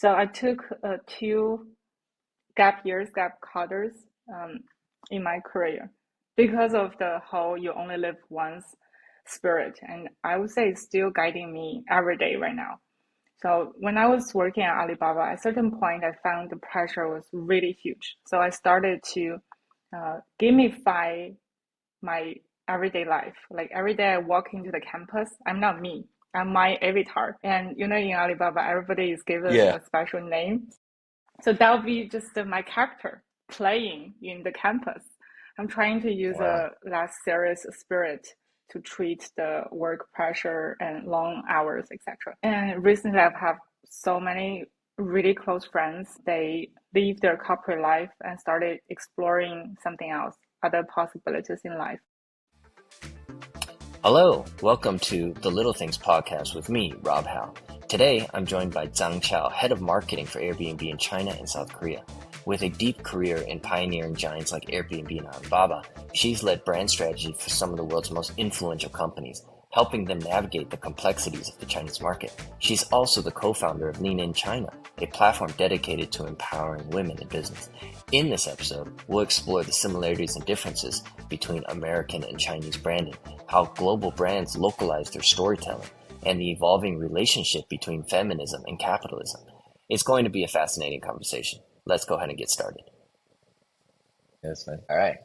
So I took two gap years, gap quarters in my career because of the whole you only live once spirit. And I would say it's still guiding me every day right now. So when I was working at Alibaba, at a certain point, I found the pressure was really huge. So I started to gamify my everyday life. Like every day I walk into the campus, I'm not me. I'm my avatar. And in Alibaba, everybody is given Yeah. a special name. So that'll be just my character playing in the campus. I'm trying to use Wow. a less serious spirit to treat the work pressure and long hours, etc. And recently, I've had so many really close friends. They leave their corporate life and started exploring something else, other possibilities in life. Hello, welcome to the Little Things podcast with me, Rob Howe. Today, I'm joined by Zhang Chao, head of marketing for Airbnb in China and South Korea. With a deep career in pioneering giants like Airbnb and Alibaba, she's led brand strategy for some of the world's most influential companies, helping them navigate the complexities of the Chinese market. She's also the co-founder of Lean In China, a platform dedicated to empowering women in business. In this episode, we'll explore the similarities and differences between American and Chinese branding, how global brands localize their storytelling, and the evolving relationship between feminism and capitalism. It's going to be a fascinating conversation. Let's go ahead and get started. That's fine. All right.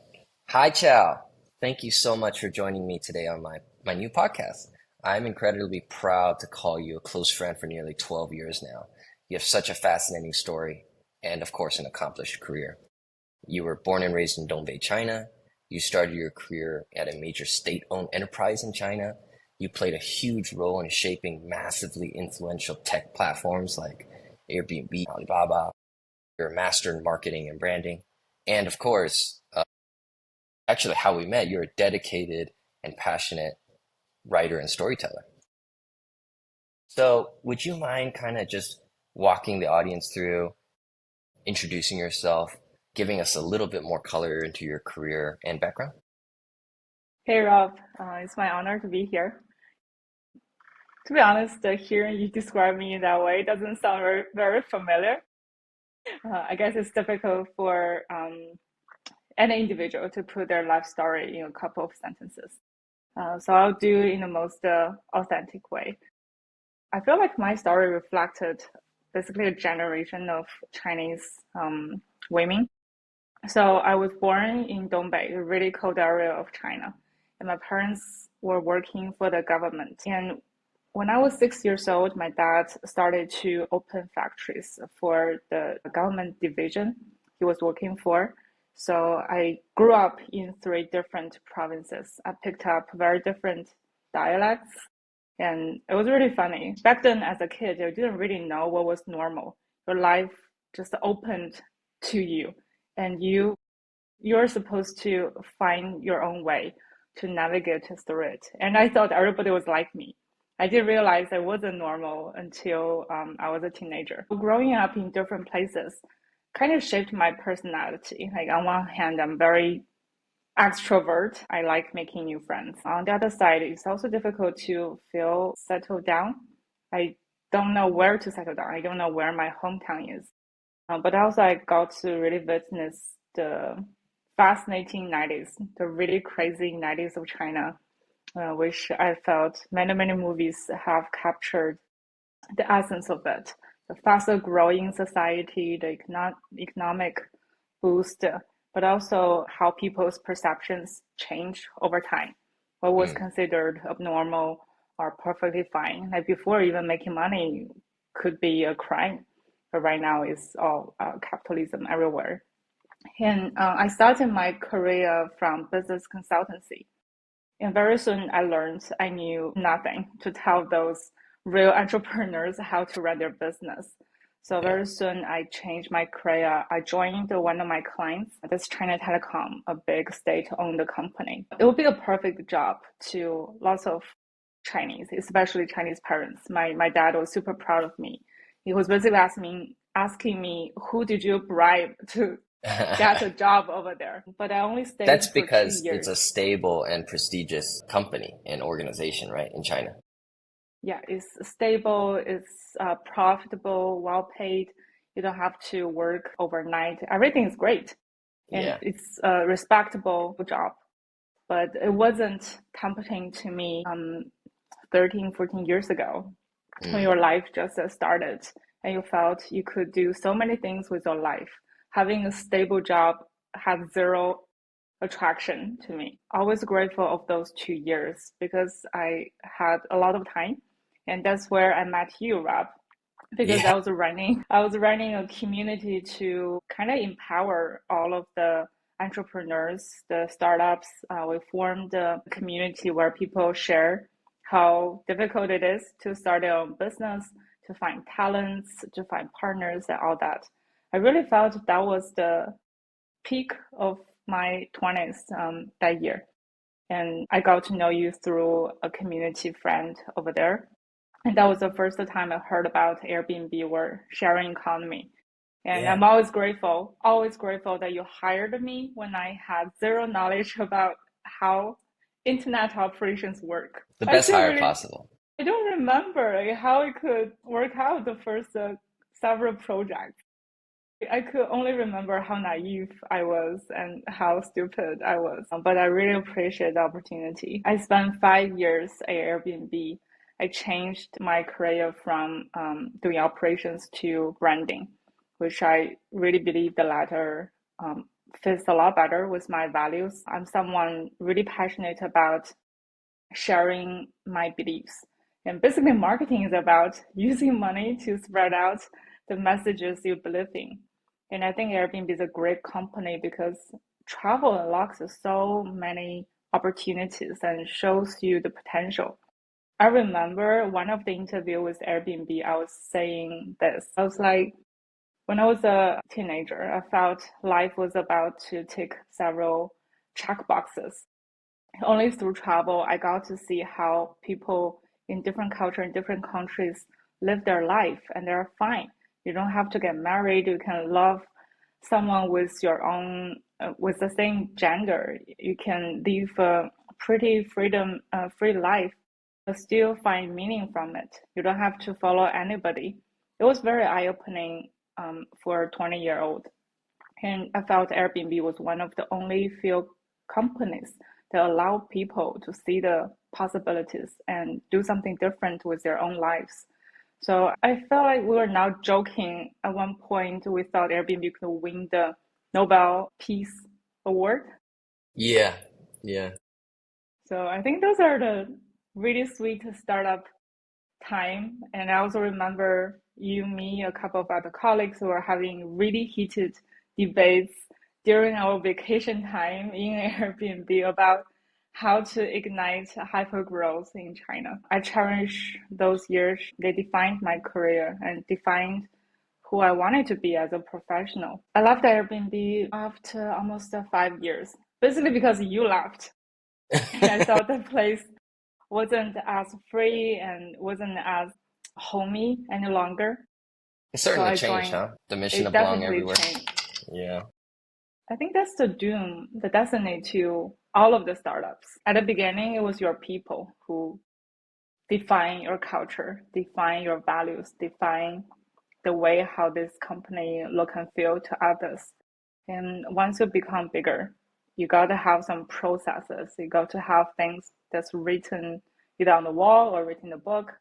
Hi, Chow. Thank you so much for joining me today on my new podcast. I'm incredibly proud to call you a close friend for nearly 12 years now. You have such a fascinating story and, of course, an accomplished career. You were born and raised in Dongbei, China. You started your career at a major state-owned enterprise in China. You played a huge role in shaping massively influential tech platforms like Airbnb, Alibaba. You're a master in marketing and branding. And of course, actually how we met, you're a dedicated and passionate writer and storyteller. So would you mind kind of just walking the audience through, introducing yourself, giving us a little bit more color into your career and background? Hey Rob, it's my honor to be here. To be honest, hearing you describe me in that way doesn't sound very, very familiar. I guess it's difficult for any individual to put their life story in a couple of sentences. So I'll do it in the most authentic way. I feel like my story reflected basically a generation of Chinese women. So I was born in Dongbei, a really cold area of China, and my parents were working for the government. And when I was 6 years old, my dad started to open factories for the government division he was working for. So I grew up in three different provinces. I picked up very different dialects, and it was really funny. Back then, as a kid, you didn't really know what was normal. Your life just opened to you, and you're supposed to find your own way to navigate through it. And I thought everybody was like me. I didn't realize I wasn't normal until I was a teenager. Growing up in different places kind of shaped my personality. Like on one hand, I'm very extrovert. I like making new friends. On the other side, it's also difficult to feel settled down. I don't know where to settle down. I don't know where my hometown is. But also, I got to really witness the fascinating 90s, the really crazy 90s of China, which I felt many, many movies have captured the essence of it. The faster growing society, the economic boost, but also how people's perceptions change over time. What was Mm, considered abnormal or perfectly fine, like before even making money could be a crime, but right now it's all capitalism everywhere. And I started my career from business consultancy. And very soon I learned I knew nothing to tell those real entrepreneurs how to run their business. So yeah. very soon I changed my career. I joined one of my clients, this China Telecom, a big state-owned company. It would be a perfect job to lots of Chinese, especially Chinese parents. My dad was super proud of me. He was basically asking me, who did you bribe to get a job over there? But I only That's stayed for two because it's a years. stable and prestigious company and organization, right, in China. yeah, it's stable, it's profitable, well paid. You don't have to work overnight. Everything is great, and Yeah. it's a respectable job. But it wasn't tempting to me 13, 14 years ago when Mm. your life just started and you felt you could do so many things with your life. Having a stable job had zero attraction to me. Always grateful of those 2 years because I had a lot of time. And that's where I met you, Rob, because Yeah. I was running a community to kind of empower all of the entrepreneurs, the startups. We formed a community where people share how difficult it is to start their own business, to find talents, to find partners, and all that. I really felt that was the peak of my 20s that year. And I got to know you through a community friend over there. And that was the first time I heard about Airbnb or sharing economy. And Yeah. I'm always grateful that you hired me when I had zero knowledge about how internet operations work. The I best still hire really, possible. I don't remember like, how it could work out the first several projects. I could only remember how naive I was and how stupid I was, but I really appreciate the opportunity. I spent 5 years at Airbnb. I changed my career from doing operations to branding, which I really believe the latter fits a lot better with my values. I'm someone really passionate about sharing my beliefs. And basically, marketing is about using money to spread out the messages you believe in. And I think Airbnb is a great company because travel unlocks so many opportunities and shows you the potential. I remember one of the interview with Airbnb, I was saying this. I was like, when I was a teenager, I felt life was about to tick several check boxes. Only through travel, I got to see how people in different culture in different countries live their life, and they're fine. You don't have to get married. You can love someone with your own, with the same gender. You can live a pretty free life, but still find meaning from it. You don't have to follow anybody. It was very eye-opening for a 20-year-old. And I felt Airbnb was one of the only few companies that allow people to see the possibilities and do something different with their own lives. So I felt like we were now joking. At one point, we thought Airbnb could win the Nobel Peace Award. Yeah. Yeah. So I think those are the really sweet startup time. And I also remember you, me, a couple of other colleagues who were having really heated debates during our vacation time in Airbnb about how to ignite hyper growth in China. I cherish those years. They defined my career and defined who I wanted to be as a professional. I left Airbnb after almost 5 years, basically because you left. And I thought the place wasn't as free and wasn't as homey any longer. It So certainly I changed, joined. huh? The mission to It belong definitely everywhere. changed. Yeah. I think that's the doom, the destiny to all of the startups. At the beginning, it was your people who define your culture, define your values, define the way how this company look and feel to others. And once you become bigger, you got to have some processes. You got to have things that's written either on the wall or written in the book.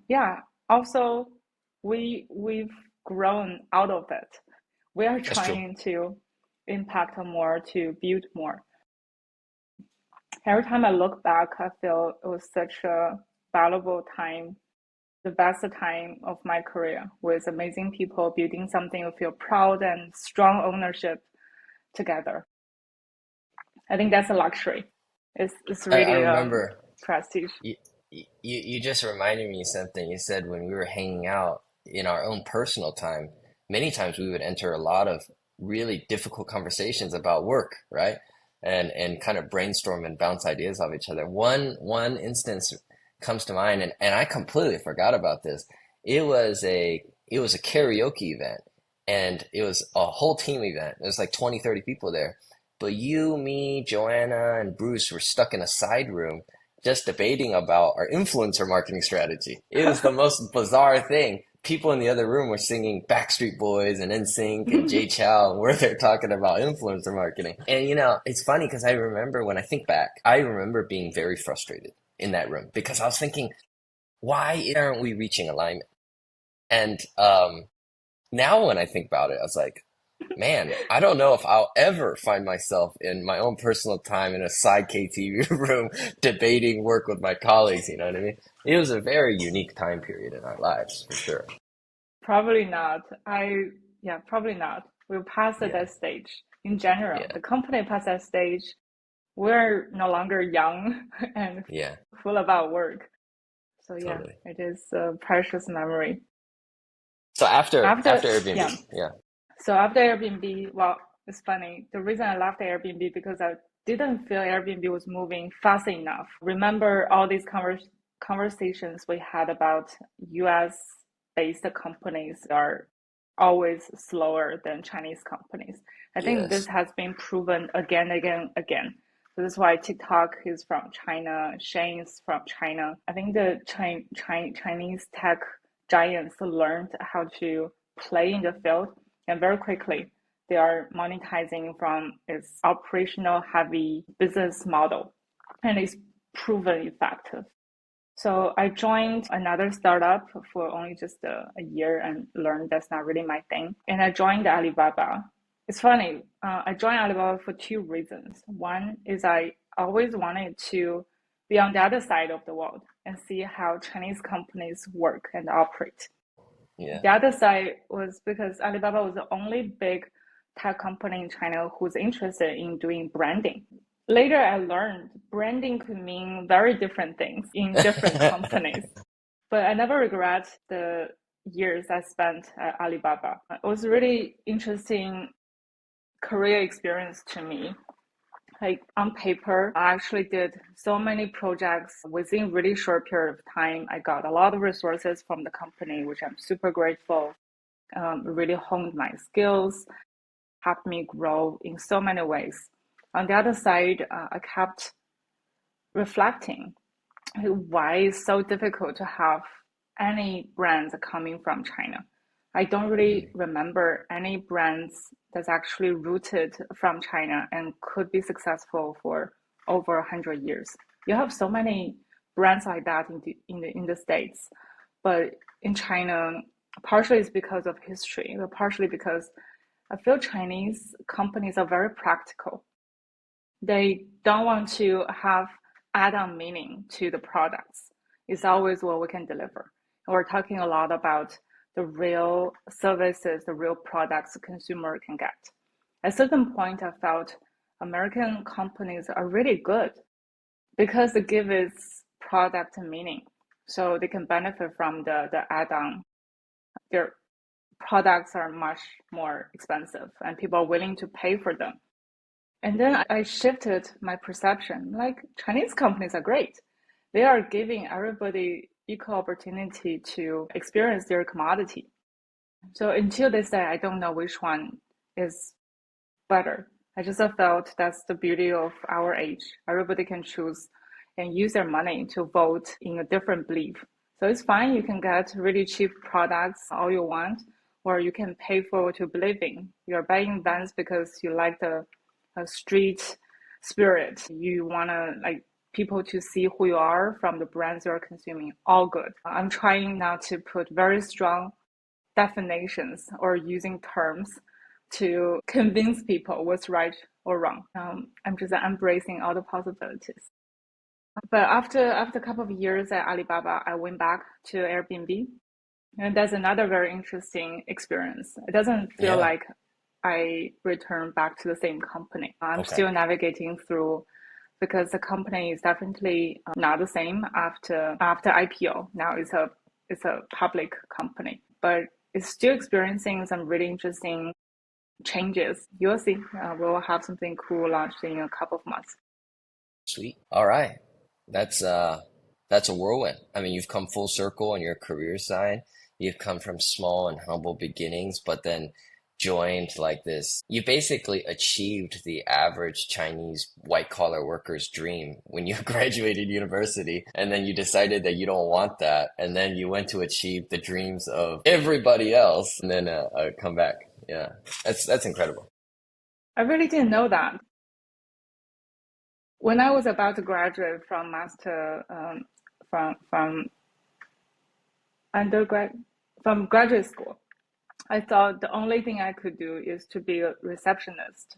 Yeah. Also, we've grown out of it. We are That's true. trying to impact more, to build more. Every time I look back, I feel it was such a valuable time, the best time of my career with amazing people building something you feel proud and strong ownership together. I think that's a luxury. It's I really remember prestige. you just reminded me of something you said when we were hanging out in our own personal time. Many times we would enter a lot of really difficult conversations about work, right? And kind of brainstorm and bounce ideas off each other. One instance comes to mind, and I completely forgot about this. It was a karaoke event, and it was a whole team event. There's like 20, 30 people there. But you, me, Joanna, and Bruce were stuck in a side room just debating about our influencer marketing strategy. It was the most bizarre thing. People in the other room were singing Backstreet Boys and NSYNC and Jay Chou, and we're there talking about influencer marketing. And it's funny because I remember when I think back, I remember being very frustrated in that room because I was thinking, why aren't we reaching alignment? And now when I think about it, I was like, man, I don't know if I'll ever find myself in my own personal time in a side KTV room debating work with my colleagues, you know what I mean? It was a very unique time period in our lives, for sure. Probably not. Yeah, probably not. We'll pass at Yeah, that stage. In general, yeah, the company passed that stage. We're no longer young and yeah, full about work. So yeah, totally. it is a precious memory. So after After, Airbnb, yeah, yeah, so after Airbnb, well, it's funny. The reason I left Airbnb because I didn't feel Airbnb was moving fast enough. Remember all these conversations we had about US based companies are always slower than Chinese companies. I think this yes, has been proven again, again, again. So that's why TikTok is from China, Shein is from China. I think the Chinese tech giants learned how to play in the field, and very quickly they are monetizing from its operational heavy business model, and it's proven effective. So I joined another startup for only just a year and learned that's not really my thing. And I joined Alibaba. It's funny, I joined Alibaba for two reasons. One is I always wanted to be on the other side of the world and see how Chinese companies work and operate. yeah, The other side was because Alibaba was the only big tech company in China who's interested in doing branding. Later, I learned branding could mean very different things in different companies, but I never regret the years I spent at Alibaba. It was a really interesting career experience to me. Like on paper, I actually did so many projects within really short period of time. I got a lot of resources from the company, which I'm super grateful. Really honed my skills, helped me grow in so many ways. On the other side, I kept reflecting why it's so difficult to have any brands coming from China. I don't really mhm, remember any brands that's actually rooted from China and could be successful for over 100 years. You have so many brands like that in the States, but in China, partially it's because of history, but partially because I feel Chinese companies are very practical. They don't want to have add-on meaning to the products. It's always what we can deliver. And we're talking a lot about the real services, the real products the consumer can get. At a certain point, I felt American companies are really good because they give its product a meaning. So they can benefit from the add-on. Their products are much more expensive and people are willing to pay for them. And then I shifted my perception. Like Chinese companies are great. They are giving everybody equal opportunity to experience their commodity. So until this day, I don't know which one is better. I just felt that's the beauty of our age. Everybody can choose and use their money to vote in a different belief. So it's fine. You can get really cheap products all you want, or you can pay for what you believe in. You're buying Vans because you like the street spirit. You want to like people to see who you are from the brands you're consuming. All good. I'm trying now to put very strong definitions or using terms to convince people what's right or wrong. I'm just embracing all the possibilities. But after a couple of years at Alibaba, I went back to Airbnb, and that's another very interesting experience. It doesn't feel yeah, like I returned back to the same company. I'm okay, still navigating through because the company is definitely not the same after IPO. Now it's a public company, but it's still experiencing some really interesting changes. You'll see. We'll have something cool launched in a couple of months. sweet. All right. That's uh that's a whirlwind. I mean, you've come full circle on your career side. You've come from small and humble beginnings, but then joined like this. You basically achieved the average Chinese white collar worker's dream when you graduated university, and then you decided that you don't want that, and then you went to achieve the dreams of everybody else, and then come back. Yeah, that's incredible. I really didn't know that. When I was about to graduate from master, from undergrad, from graduate school, I thought the only thing I could do is to be a receptionist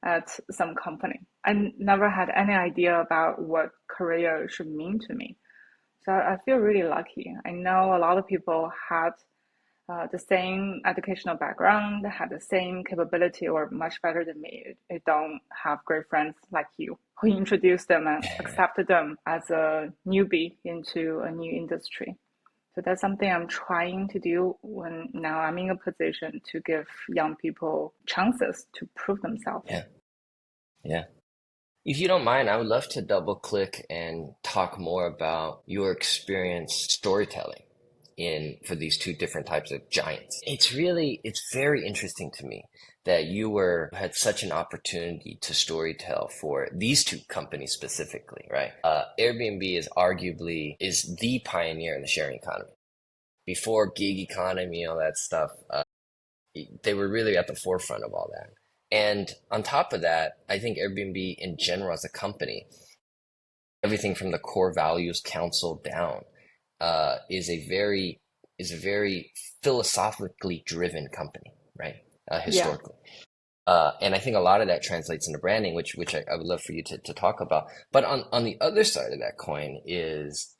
at some company. I never had any idea about what career should mean to me. So I feel really lucky. I know a lot of people had the same educational background, had the same capability, or much better than me. They don't have great friends like you who introduced them and accepted them as a newbie into a new industry. So that's something I'm trying to do when now I'm in a position to give young people chances to prove themselves. Yeah, yeah. If you don't mind, I would love to double click and talk more about your experience storytelling in for these two different types of giants. It's very interesting to me that had such an opportunity to storytell for these two companies specifically, right? Airbnb is the pioneer in the sharing economy. Before gig economy, all that stuff, they were really at the forefront of all that. And on top of that, I think Airbnb in general as a company, everything from the core values council down, is a very philosophically driven company, right? Yeah. Historically. And I think a lot of that translates into branding, which I would love for you to talk about. But on the other side of that coin is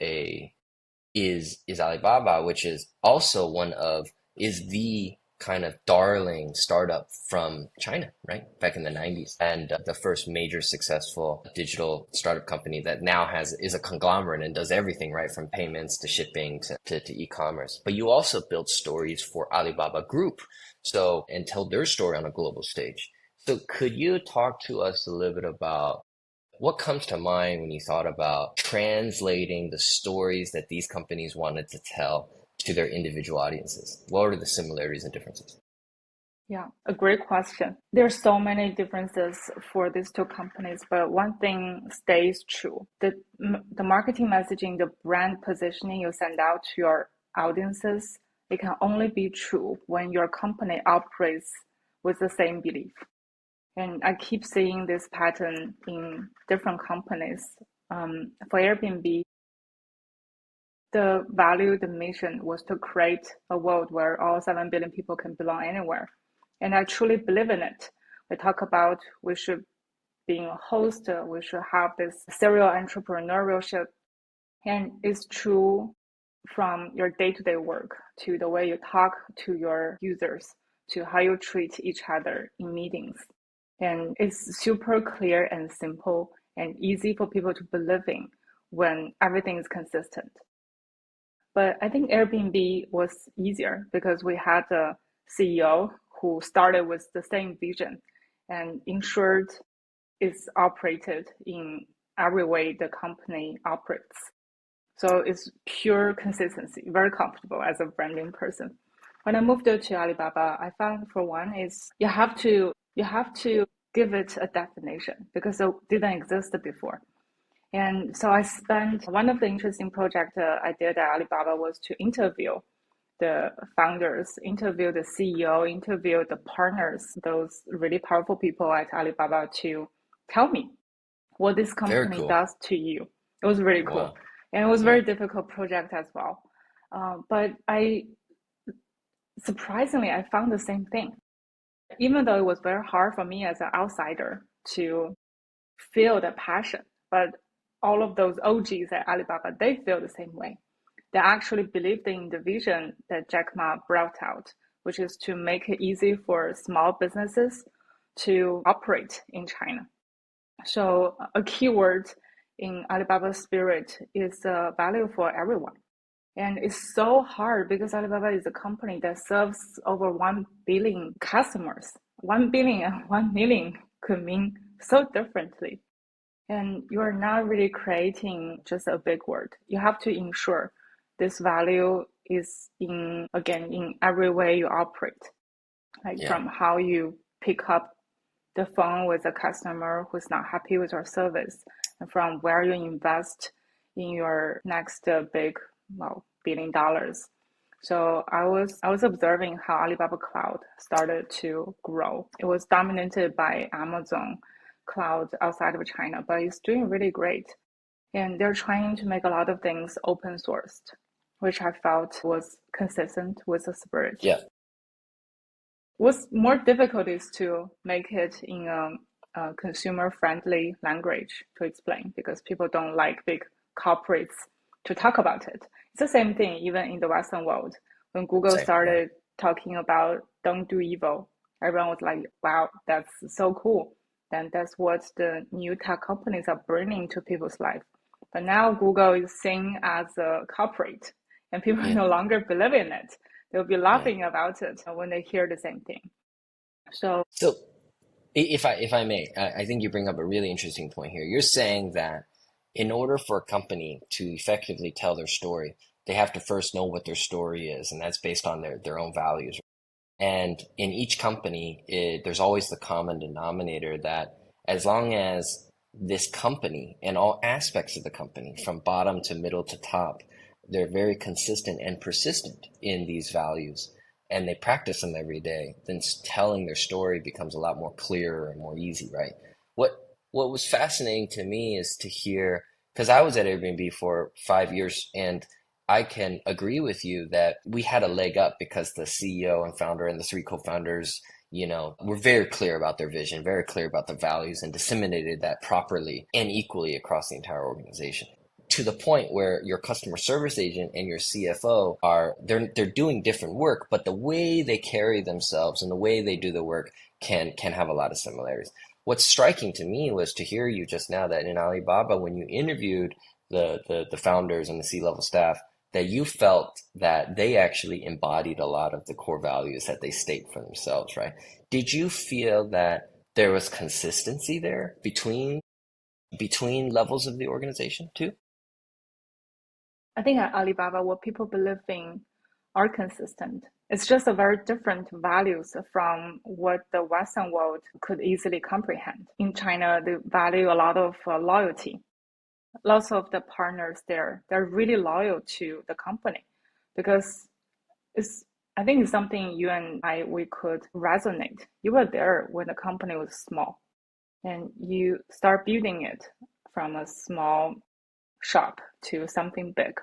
Alibaba, which is also is the kind of darling startup from China, right? Back in the 90s. And the first major successful digital startup company that now is a conglomerate and does everything, right? From payments to shipping to e-commerce. But you also build stories for Alibaba Group. So, and tell their story on a global stage. So could you talk to us a little bit about what comes to mind when you thought about translating the stories that these companies wanted to tell to their individual audiences? What are the similarities and differences? Yeah, a great question. There's so many differences for these two companies, but one thing stays true. The marketing messaging, the brand positioning you send out to your audiences, it can only be true when your company operates with the same belief. And I keep seeing this pattern in different companies. For Airbnb, the value, the mission was to create a world where all 7 billion people can belong anywhere. And I truly believe in it. We talk about we should being a host, we should have this serial entrepreneurship. And it's true from your day-to-day work to the way you talk to your users, to how you treat each other in meetings. And it's super clear and simple and easy for people to believe in when everything is consistent. But I think Airbnb was easier because we had a CEO who started with the same vision and ensured it's operated in every way the company operates. So it's pure consistency, very comfortable as a branding person. When I moved to Alibaba, I found for one is you have to give it a definition because it didn't exist before. And so I spent one of the interesting projects I did at Alibaba was to interview the founders, interview the CEO, interview the partners, those really powerful people at Alibaba to tell me what this Very company cool. does to you. It was really cool. Wow. And it was a Yeah. very difficult project as well. But surprisingly, I found the same thing. Even though it was very hard for me as an outsider to feel the passion, but all of those OGs at Alibaba, they feel the same way. They actually believed in the vision that Jack Ma brought out, which is to make it easy for small businesses to operate in China. So a keyword in Alibaba's spirit is value for everyone. And it's so hard because Alibaba is a company that serves over 1 billion customers. 1 billion and 1 million could mean so differently. And you are not really creating just a big word. You have to ensure this value is in every way you operate. like Yeah. from how you pick up the phone with a customer who's not happy with your service, and from where you invest in your next big, well, $1 billion. So I was observing how Alibaba Cloud started to grow. It was dominated by Amazon Cloud outside of China, but it's doing really great. And they're trying to make a lot of things open sourced, which I felt was consistent with the spirit. Yeah. What's more difficult is to make it in a consumer-friendly language to explain because people don't like big corporates to talk about it. It's the same thing even in the Western world. When Google Same. Yeah. started talking about don't do evil, everyone was like, wow, that's so cool. Then that's what the new tech companies are bringing to people's life. But now Google is seen as a corporate and people Yeah. no longer believe in it. They'll be Yeah. laughing about it when they hear the same thing. So So if I may, I think you bring up a really interesting point here. You're saying that in order for a company to effectively tell their story, they have to first know what their story is, and that's based on their own values. And in each company, there's always the common denominator that as long as this company and all aspects of the company, from bottom to middle to top, they're very consistent and persistent in these values, and they practice them every day, then telling their story becomes a lot more clearer and more easy, right? What what was fascinating to me is to hear, because I was at Airbnb for 5 years, and I can agree with you that we had a leg up because the CEO and founder and the three co-founders, were very clear about their vision, very clear about the values, and disseminated that properly and equally across the entire organization. To the point where your customer service agent and your CFO they're doing different work, but the way they carry themselves and the way they do the work can have a lot of similarities. What's striking to me was to hear you just now that in Alibaba, when you interviewed the founders and the C-level staff, that you felt that they actually embodied a lot of the core values that they state for themselves, right? Did you feel that there was consistency there between levels of the organization too? I think at Alibaba, what people believe in are consistent. It's just a very different values from what the Western world could easily comprehend. In China, they value a lot of loyalty. Lots of the partners there, they're really loyal to the company because it's, I think it's something you and I, we could resonate. You were there when the company was small and you start building it from a small shop to something big.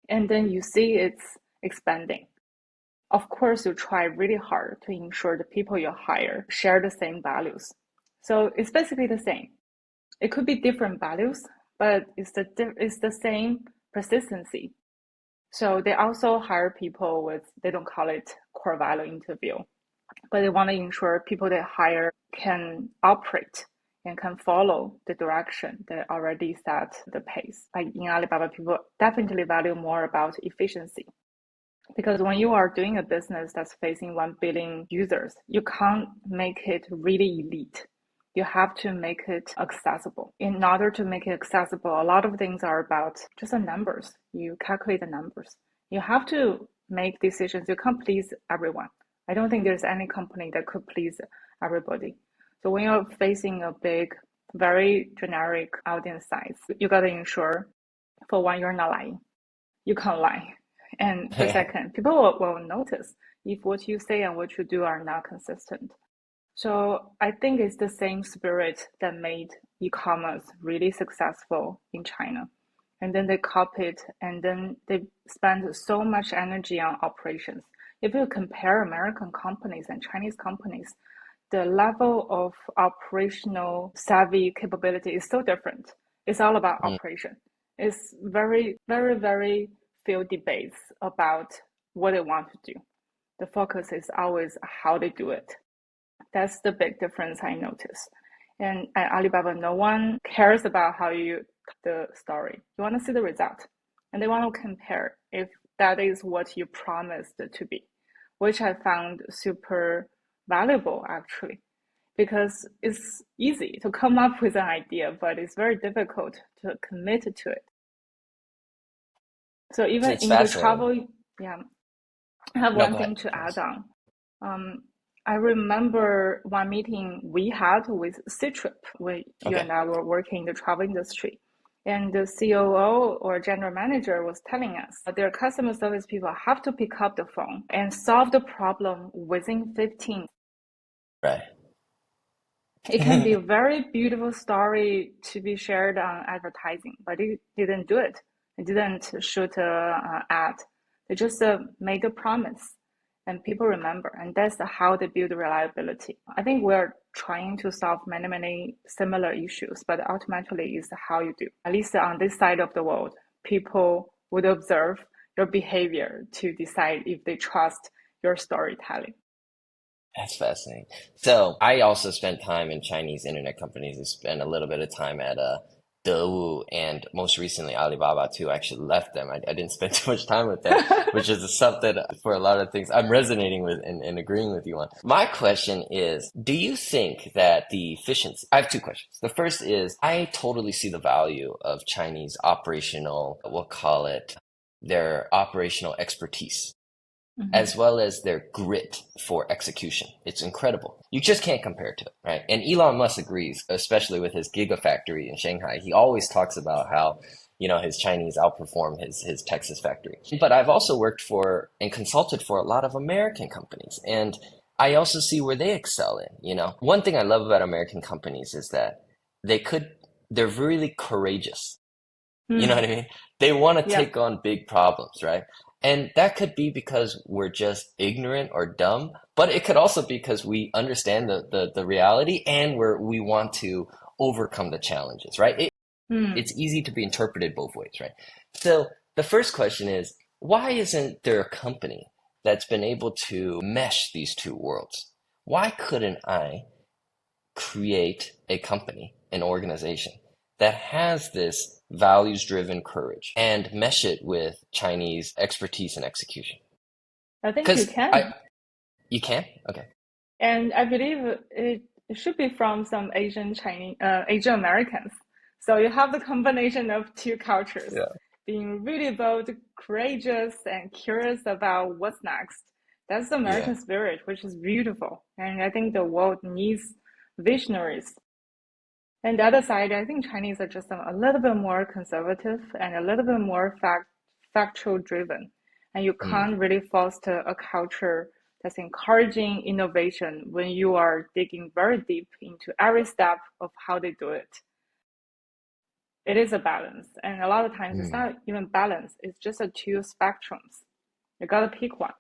And then you see it's expanding. Of course, you try really hard to ensure the people you hire share the same values. So it's basically the same. It could be different values, but it's the same persistency. So they also hire people with, they don't call it core value interview, but they want to ensure people they hire can operate and can follow the direction that already set the pace. Like in Alibaba, people definitely value more about efficiency. Because when you are doing a business that's facing 1 billion users, you can't make it really elite. You have to make it accessible. In order to make it accessible, a lot of things are about just the numbers. You calculate the numbers. You have to make decisions. You can't please everyone. I don't think there's any company that could please everybody. So when you're facing a big, very generic audience size, you got to ensure, for one, you're not lying. You can't lie. And for second, people will notice if what you say and what you do are not consistent. So I think it's the same spirit that made e-commerce really successful in China. And then they copied and then they spend so much energy on operations. If you compare American companies and Chinese companies, the level of operational savvy capability is so different. It's all about Mm. operation. It's very, very, very few debates about what they want to do. The focus is always how they do it. That's the big difference I notice. And at Alibaba, no one cares about how you the story. You want to see the result. And they want to compare if that is what you promised to be, which I found super valuable actually, because it's easy to come up with an idea, but it's very difficult to commit to it. So even It's in the fascinating. travel, yeah, I have No, one go ahead, thing to add please. on. Um, I remember one meeting we had with Citrip when you Okay. and I were working in the travel industry. And the COO or general manager was telling us that their customer service people have to pick up the phone and solve the problem within 15. Right. It can be a very beautiful story to be shared on advertising, but it didn't do it. It didn't shoot a ad. They just made a promise, and people remember, and that's how they build reliability. I think we're trying to solve many, many similar issues, but ultimately is how you do. At least on this side of the world, people would observe your behavior to decide if they trust your storytelling. That's fascinating. So I also spent time in Chinese internet companies. I spent a little bit of time at Dewu and most recently Alibaba too. I actually left them. I didn't spend too much time with them, which is something for a lot of things I'm resonating with and agreeing with you on. My question is, do you think that the efficiency, I have two questions. The first is, I totally see the value of Chinese operational, we'll call it their operational expertise Mhm. as well as their grit for execution. It's incredible. You just can't compare to it, right? And Elon Musk agrees, especially with his gigafactory in Shanghai. He always talks about how, his Chinese outperform his Texas factory. But I've also worked for and consulted for a lot of American companies. And I also see where they excel in. One thing I love about American companies is that they're really courageous. You know what I Mm, mean? They want to yeah. take on big problems, right? And that could be because we're just ignorant or dumb, but it could also be because we understand the reality and we want to overcome the challenges, right? Mm. It's easy to be interpreted both ways, right? So the first question is, why isn't there a company that's been able to mesh these two worlds? Why couldn't I create a company, an organization that has this values driven courage and mesh it with Chinese expertise and execution? I think you Because can. you can? Okay. And I believe it should be from some Asian Chinese, Asian Americans. So you have the combination of two cultures, Yeah. being really bold, courageous, and curious about what's next. That's the Yeah. American spirit, which is beautiful. And I think the world needs visionaries. And the other side, I think Chinese are just a little bit more conservative and a little bit more factual driven. And you Mm, can't really foster a culture that's encouraging innovation when you are digging very deep into every step of how they do it. It is a balance. And a lot of times it's mm, not even balance, it's just a two spectrums. You gotta pick one.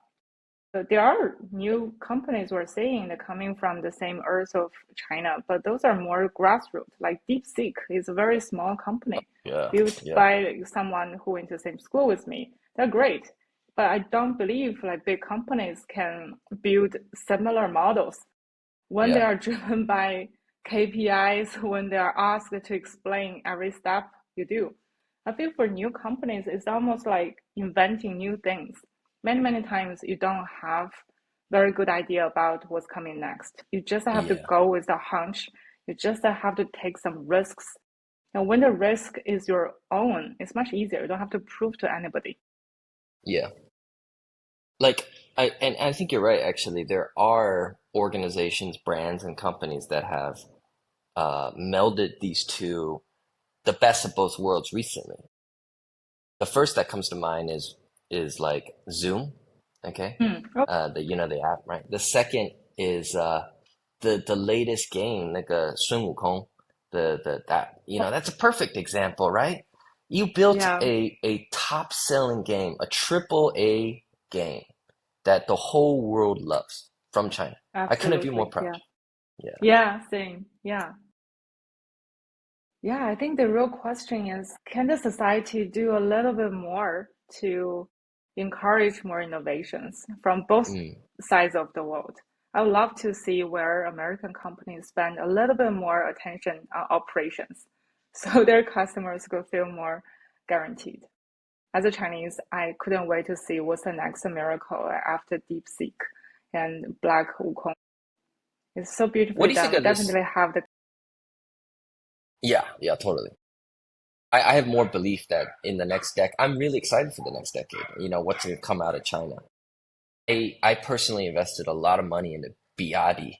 So there are new companies we're seeing that coming from the same earth of China, but those are more grassroots. Like DeepSeek is a very small company yeah. built Yeah. by someone who went to the same school with me. They're great, but I don't believe like big companies can build similar models when they Yeah. are driven by KPIs, when they are asked to explain every step you do. I feel for new companies, it's almost like inventing new things. Many, many times you don't have very good idea about what's coming next. You just have to Yeah. go with a hunch. You just have to take some risks. And when the risk is your own, it's much easier. You don't have to prove to anybody. Yeah. Like and I think you're right, actually. There are organizations, brands, and companies that have melded these two, the best of both worlds recently. The first that comes to mind is like Zoom, okay? Hmm. Oh, The app, right? The second is the latest game, 那个孙悟空, that's a perfect example, right? You built yeah, a top selling game, a triple A game that the whole world loves from China. I couldn't be more absolutely. proud. Yeah. Yeah. Yeah, same. Yeah. Yeah, I think the real question is, can the society do a little bit more to encourage more innovations from both Mm, sides of the world? I would love to see where American companies spend a little bit more attention on operations so their customers could feel more guaranteed. As a Chinese, I couldn't wait to see what's the next miracle after DeepSeek and Black Wukong. It's so what beautifully do you think done. We of this? definitely have the Yeah, yeah, totally. I have more belief that in the next I'm really excited for the next decade, what's going to come out of China. I personally invested a lot of money into BYD.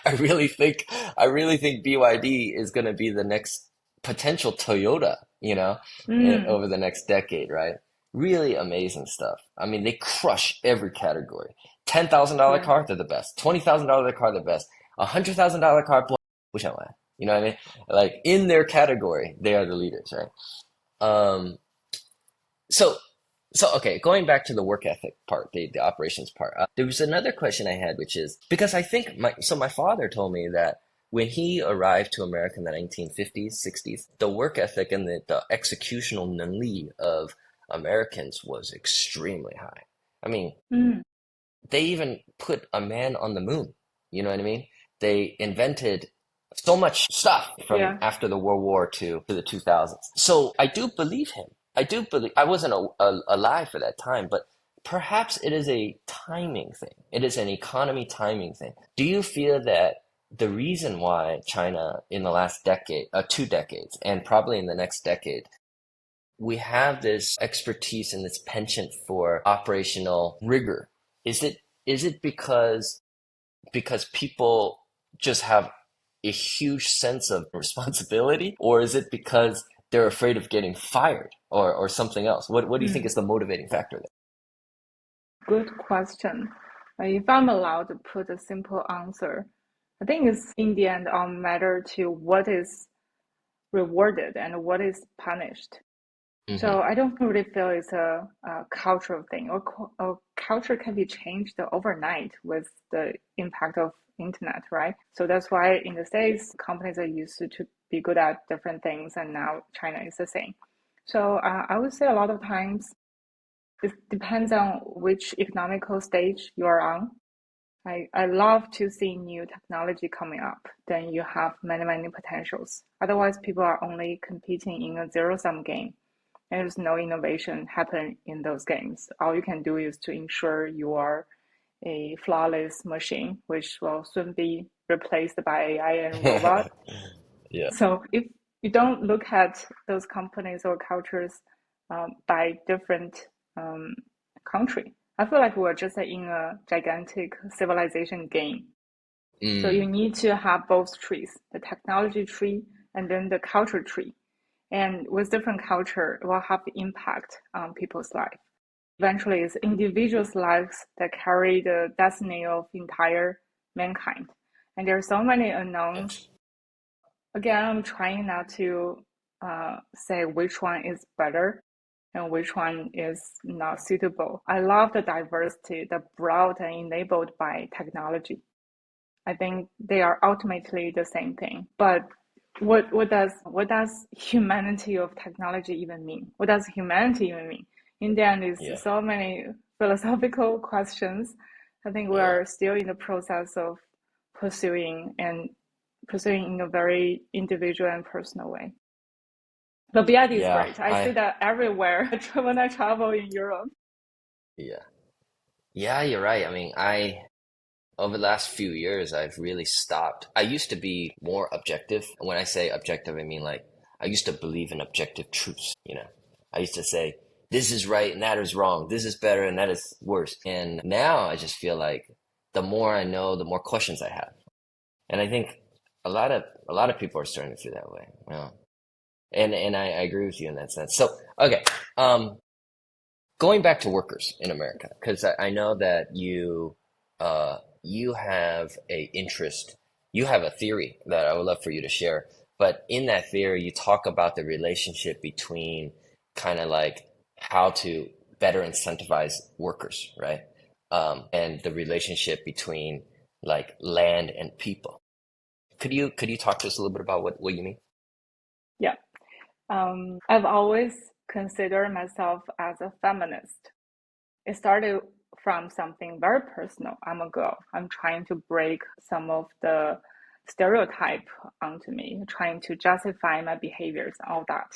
I really think I really think BYD is going to be the next potential Toyota, Mm, over the next decade, right? Really amazing stuff. I mean, they crush every category. $10,000 yeah. car, they're the best. $20,000 car, they're the best. $100,000 car, 不想买. You know what I mean? Like in their category, they are the leaders, right? Um, so so, okay, going back to the work ethic part, the operations part, there was another question I had, which is because I think my father told me that when he arrived to America in the 1950s, 60s, the work ethic and the executional 能力 of Americans was extremely high. I mean, Mm, they even put a man on the moon. You know what I mean? They invented so much stuff from yeah. after the World War to the 2000s. So I do believe him. I do believe I wasn't alive for that time, but perhaps it is a timing thing. It is an economy timing thing. Do you feel that the reason why China in the last decade, 2 decades, and probably in the next decade, we have this expertise and this penchant for operational rigor. Is it because people just have a huge sense of responsibility, or is it because they're afraid of getting fired or something else? What do you think Mm, is the motivating factor there? good question. If I'm allowed to put a simple answer, I think it's in the end all matter to what is rewarded and what is punished. Hmm. So I don't really feel it's a cultural thing, or culture can be changed overnight with the impact of internet, right? So that's why in the States, companies are used to be good at different things, and now China is the same. So I would say a lot of times it depends on which economical stage you are on. I love to see new technology coming up. Then you have many, many potentials. Otherwise, people are only competing in a zero-sum game. And there's no innovation happen in those games. All you can do is to ensure you are a flawless machine, which will soon be replaced by AI and robot. Yeah. So if you don't look at those companies or cultures by different um, country, I feel like we're just in a gigantic civilization game. So you Mm, need to have both trees, the technology tree and then the culture tree. And with different culture, it will have impact on people's life. Eventually, it's individuals' lives that carry the destiny of entire mankind. And there are so many unknowns. yes. Again, I'm trying not to say which one is better and which one is not suitable. I love the diversity that brought and enabled by technology. I think they are ultimately the same thing. But what does humanity of technology even mean? What does humanity even mean? In the end, is Yeah. so many philosophical questions. I think we Yeah. are still in the process of pursuing and pursuing in a very individual and personal way. But BID is Yeah. great. I see that everywhere when I travel in Europe. Yeah. Yeah, you're right. I mean, over the last few years, I've really stopped. I used to be more objective. And when I say objective, I mean like I used to believe in objective truths. I used to say, this is right and that is wrong. This is better and that is worse. And now I just feel like the more I know, the more questions I have. And I think a lot of people are starting to feel that way. And I agree with you in that sense. So, okay. Um, Going back to workers in America, because I know that you have a interest, you have a theory that I would love for you to share. But in that theory, you talk about the relationship between kind of like how to better incentivize workers, right? And the relationship between like land and people. Could you talk to us a little bit about what you mean? Yeah. I've always considered myself as a feminist. It started from something very personal. I'm a girl. I'm trying to break some of the stereotype onto me, trying to justify my behaviors and all that.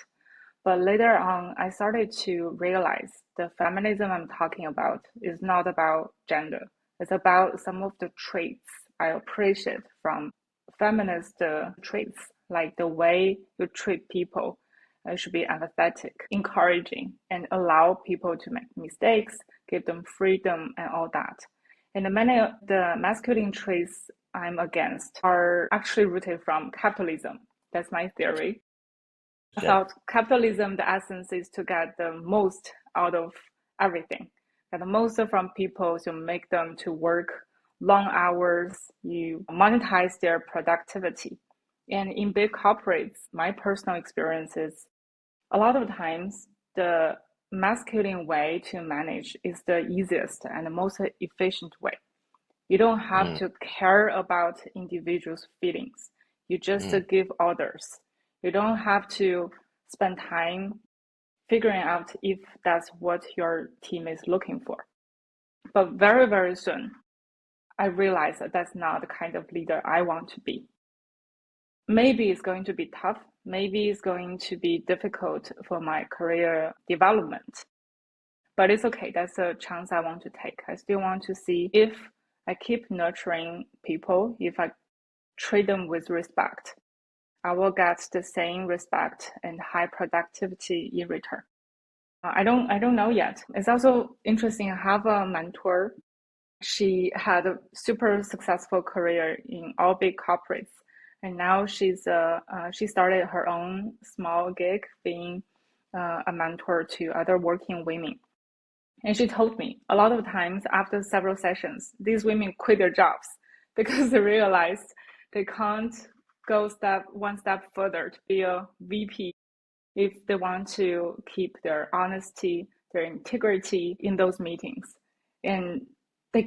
But later on, I started to realize the feminism I'm talking about is not about gender. It's about some of the traits I appreciate from feminist traits, like the way you treat people, It should be empathetic, encouraging, and allow people to make mistakes, give them freedom and all that. And many of the masculine traits I'm against are actually rooted from capitalism. That's my theory. I Okay. felt capitalism, the essence is to get the most out of everything. Get the most from people, you make them to work long hours, you monetize their productivity. And in big corporates, my personal experience is a lot of times the masculine way to manage is the easiest and the most efficient way. You don't have Mm, to care about individuals' feelings. You just mm, give orders. You don't have to spend time figuring out if that's what your team is looking for. But very, very soon, I realized that that's not the kind of leader I want to be. Maybe it's going to be tough. Maybe it's going to be difficult for my career development. But it's okay. That's a chance I want to take. I still want to see if I keep nurturing people, if I treat them with respect, I will get the same respect and high productivity in return. I don't know yet. It's also interesting. I have a mentor. She had a super successful career in all big corporates, and now she started her own small gig, being a mentor to other working women. And she told me a lot of times after several sessions, these women quit their jobs because they realized they can't go one step further to be a VP if they want to keep their honesty, their integrity in those meetings. And they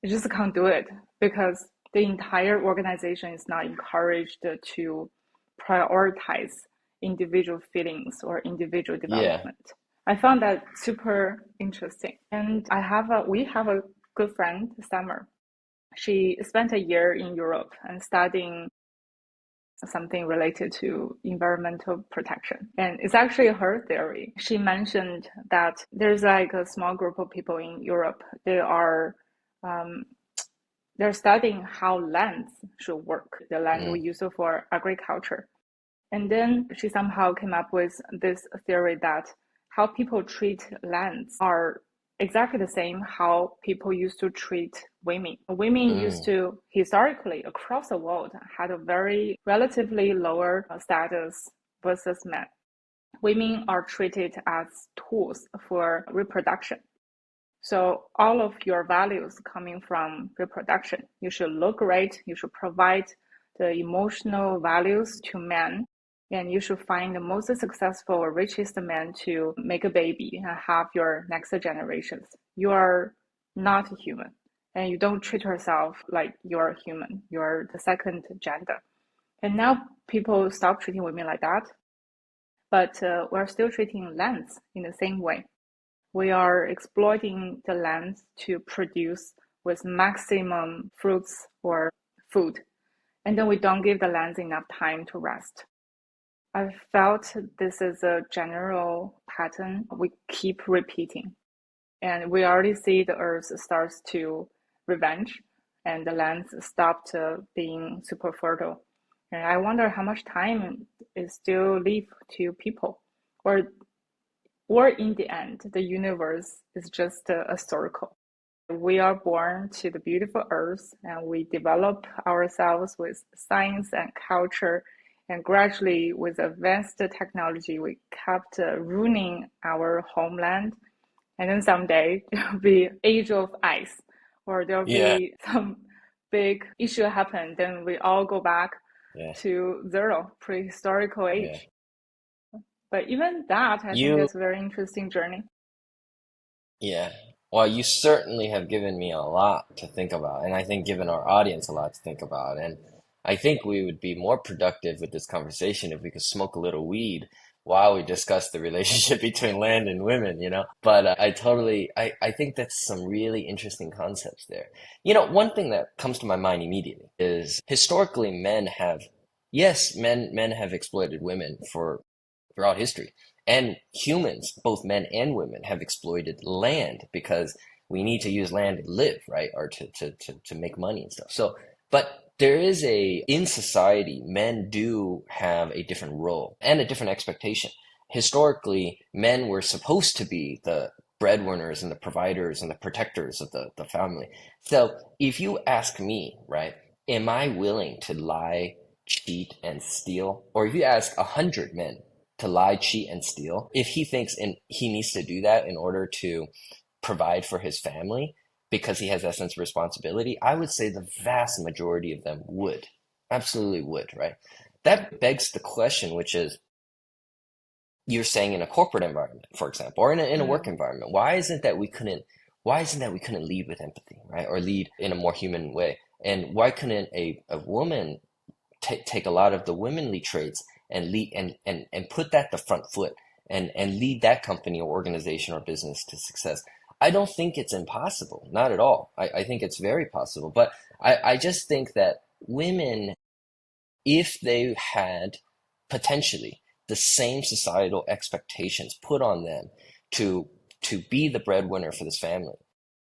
just can't do it because the entire organization is not encouraged to prioritize individual feelings or individual yeah. development. I found that super interesting. And we have a good friend, Summer. She spent a year in Europe and studying something related to environmental protection. And it's actually her theory. She mentioned that there's like a small group of people in Europe. Um, they're studying how lands should work, the land we Mm, use for agriculture. And then she somehow came up with this theory that how people treat lands are exactly the same how people used to treat women. Women used mm, to historically across the world had a very relatively lower status versus men. Women are treated as tools for reproduction. So all of your values coming from reproduction. You should look great. You should provide the emotional values to men. And you should find the most successful or richest man to make a baby and have your next generations. You are not human. And you don't treat yourself like you're human. You're the second gender. And now people stop treating women like that. But we're still treating lands in the same way. We are exploiting the land to produce with maximum fruits or food, and then we don't give the lands enough time to rest. I felt this is a general pattern we keep repeating, and we already see the earth starts to revenge, and the lands stopped being super fertile. And I wonder how much time is still left to people, or in the end, the universe is just a circle. We are born to the beautiful earth and we develop ourselves with science and culture. And gradually, with advanced technology, we kept ruining our homeland. And then someday there'll be age of ice, or there'll yeah. be some big issue happen. Then we all go back Yeah. to zero, prehistorical Yeah. age. But even that, I think You, is a very interesting journey. yeah. Well, you certainly have given me a lot to think about, and I think given our audience a lot to think about. And I think we would be more productive with this conversation if we could smoke a little weed while we discuss the relationship between land and women, you know? But I think that's some really interesting concepts there. You know, one thing that comes to my mind immediately is historically men have exploited women for throughout history. And humans, both men and women, have exploited land because we need to use land to live, right? Or to make money and stuff. So, but there is in society, men do have a different role and a different expectation. Historically, men were supposed to be the breadwinners and the providers and the protectors of the family. So if you ask me, right, am I willing to lie, cheat, and steal? Or if you ask 100 men to lie, cheat, and steal, if he thinks he needs to do that in order to provide for his family, because he has that sense of responsibility, I would say the vast majority of them would. Absolutely would, right? That begs the question, which is, you're saying in a corporate environment, for example, or in a work Mm. environment, why isn't that we couldn't lead with empathy, right? Or lead in a more human way? And why couldn't a woman take a lot of the womanly traits and lead and put that the front foot and lead that company or organization or business to success? I don't think it's impossible, not at all. I think it's very possible, but I just think that women, if they had potentially the same societal expectations put on them to be the breadwinner for this family,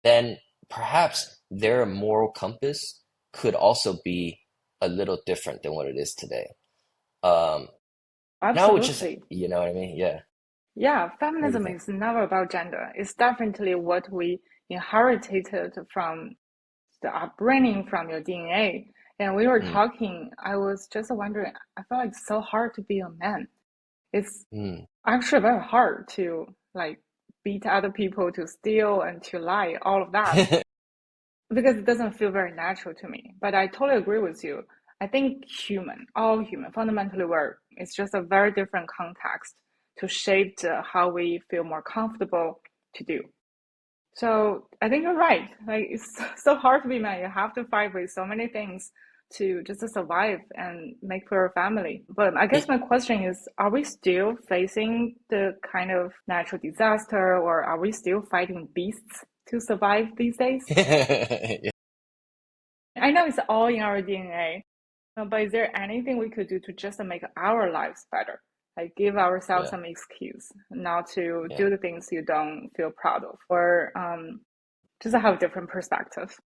then perhaps their moral compass could also be a little different than what it is today. Um, now it's just, Absolutely. you know what I mean? Yeah. Yeah, What do you feminism think? is never about gender. It's definitely what we inherited from the upbringing from your DNA. And we were Mm, talking, I was just wondering, I feel like it's so hard to be a man. It's mm. actually very hard to like beat other people, to steal and to lie, all of that, because it doesn't feel very natural to me. But I totally agree with you. I think all human, fundamentally it's just a very different context to shape how we feel more comfortable to do. So I think you're right. Like it's so hard to be man. You have to fight with so many things to just to survive and make for your family. But I guess my question is, are we still facing the kind of natural disaster, or are we still fighting beasts to survive these days? Yeah. I know it's all in our DNA, but is there anything we could do to just make our lives better? Like give ourselves Yeah. some excuse not to Yeah. do the things you don't feel proud of, or just have a different perspective.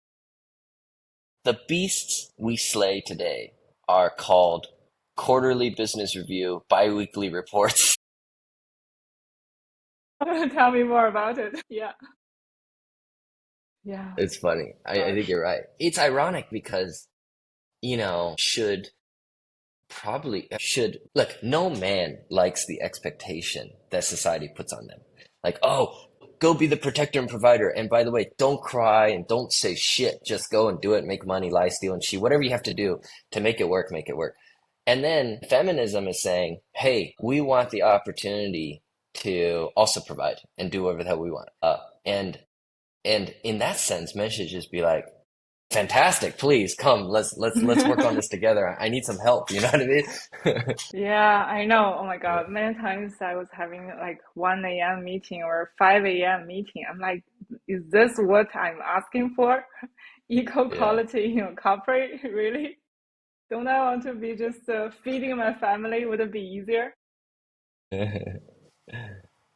The beasts we slay today are called quarterly business review, biweekly reports. Tell me more about it. Yeah. Yeah. It's funny. I think Gosh. you're right. It's ironic because, should look, no man likes the expectation that society puts on them. Like, oh, go be the protector and provider. And by the way, don't cry and don't say shit. Just go and do it, make money, lie, steal, and cheat. Whatever you have to do to make it work, make it work. And then feminism is saying, hey, we want the opportunity to also provide and do whatever the hell we want. And in that sense, men should just be like, fantastic, please come, let's work on this together. I need some help, you know what I mean? Yeah, I know. Oh my Yeah. God. Many times I was having like 1 a.m. meeting or 5 a.m. meeting. I'm like, is this what I'm asking for? Equal Yeah. quality in corporate? Really? Don't I want to be just feeding my family? Would it be easier?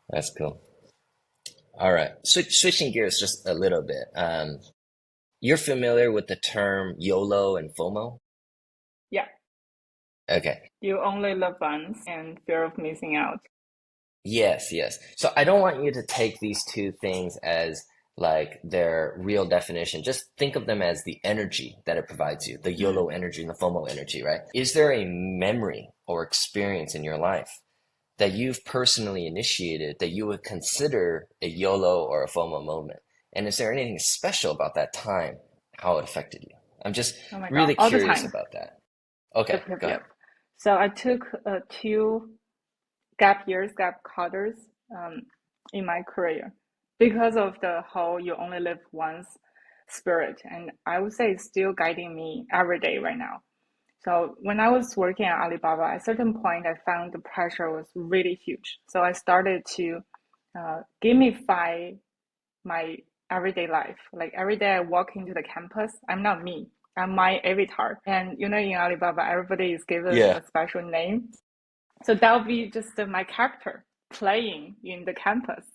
That's cool. All right. Switching gears just a little bit. You're familiar with the term YOLO and FOMO? Yeah. Okay. You only live once and fear of missing out. Yes, yes. So I don't want you to take these two things as like their real definition. Just think of them as the energy that it provides you, the YOLO Mm. energy and the FOMO energy, right? Is there a memory or experience in your life that you've personally initiated that you would consider a YOLO or a FOMO moment? And is there anything special about that time, how it affected you? I'm just Oh my God. really All the curious time. about that. Okay, Yep, yep, go ahead. yep. So I took two gap years, gap quarters um, in my career because of the whole you only live once spirit. And I would say it's still guiding me every day right now. So when I was working at Alibaba, at a certain point, I found the pressure was really huge. So I started to gamify my everyday life. Like every day I walk into the campus, I'm not me. I'm my avatar. And in Alibaba, everybody is given Yeah. a special name. So that'll be just my character playing in the campus.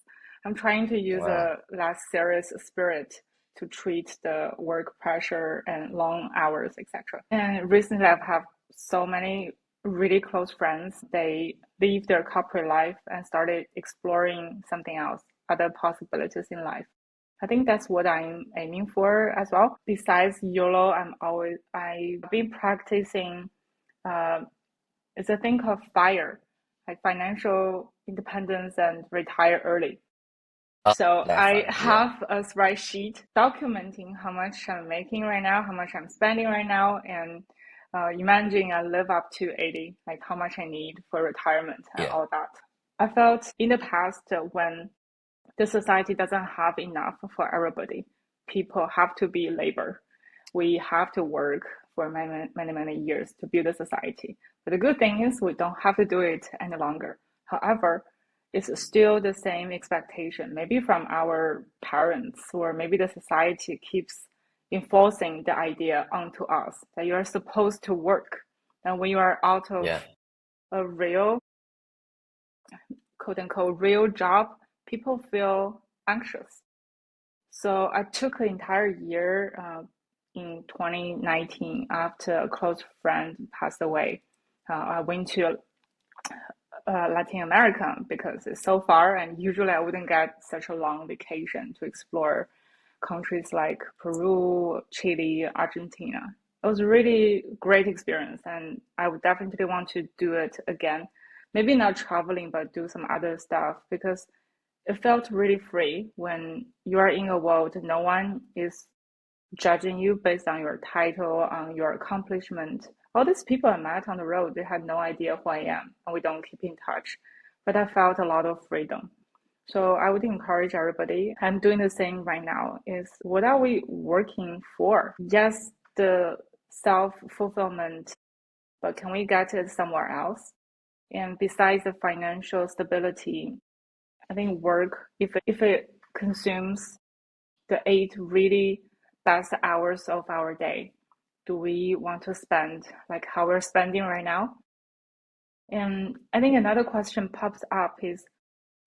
I'm trying to use Wow. a less serious spirit to treat the work pressure and long hours, etc. And recently I've had so many really close friends. They leave their corporate life and started exploring something else, other possibilities in life. I think that's what I'm aiming for as well. Besides YOLO, I've been practicing it's a thing called FIRE, like financial independence and retire early. So That I fire. Yeah. have a spreadsheet documenting how much I'm making right now, how much I'm spending right now, and imagine I live up to 80, like how much I need for retirement and Yeah. all that. I felt in the past when the society doesn't have enough for everybody. People have to be labor. We have to work for many, many, many years to build a society. But the good thing is we don't have to do it any longer. However, it's still the same expectation, maybe from our parents, or maybe the society keeps enforcing the idea onto us that you are supposed to work. And when you are out of Yeah. a real, quote unquote, real job, people feel anxious. So I took an entire year in 2019 after a close friend passed away. I went to Latin America because it's so far, and usually I wouldn't get such a long vacation to explore countries like Peru, Chile, Argentina. It was a really great experience, and I would definitely want to do it again. Maybe not traveling, but do some other stuff because it felt really free when you are in a world no one is judging you based on your title, on your accomplishment. All these people I met on the road, they had no idea who I am, and we don't keep in touch. But I felt a lot of freedom. So I would encourage everybody. I'm doing the same right now. Is what are we working for? Yes, the self-fulfillment, but can we get it somewhere else? And besides the financial stability, I think work, if it consumes the 8 really best hours of our day, do we want to spend like how we're spending right now? And I think another question pops up is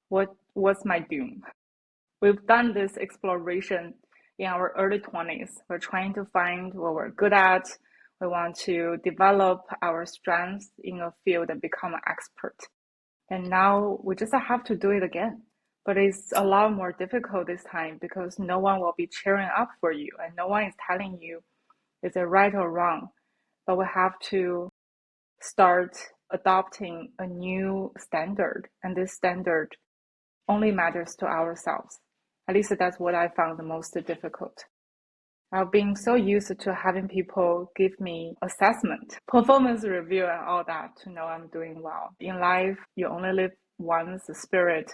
what's my doom? We've done this exploration in our early 20s. We're trying to find what we're good at. We want to develop our strengths in a field and become an expert. And now we just have to do it again. But it's a lot more difficult this time because no one will be cheering up for you and no one is telling you is it right or wrong. But we have to start adopting a new standard, and this standard only matters to ourselves. At least that's what I found the most difficult. I've been so used to having people give me assessment, performance review, and all that to know I'm doing well. In life, you only live once, spirit,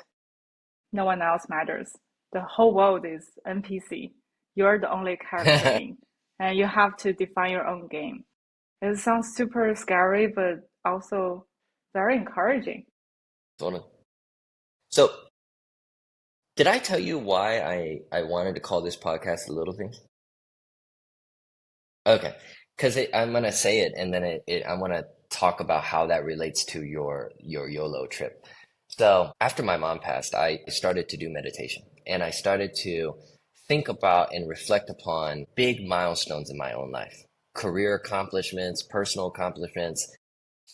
no one else matters. The whole world is NPC. You're the only character in, and you have to define your own game. It sounds super scary, but also very encouraging. Totally. So, did I tell you why I wanted to call this podcast The Little Things? Okay, because I'm gonna say it, and then I want to talk about how that relates to your YOLO trip. So after my mom passed, I started to do meditation, and I started to think about and reflect upon big milestones in my own life, career accomplishments, personal accomplishments,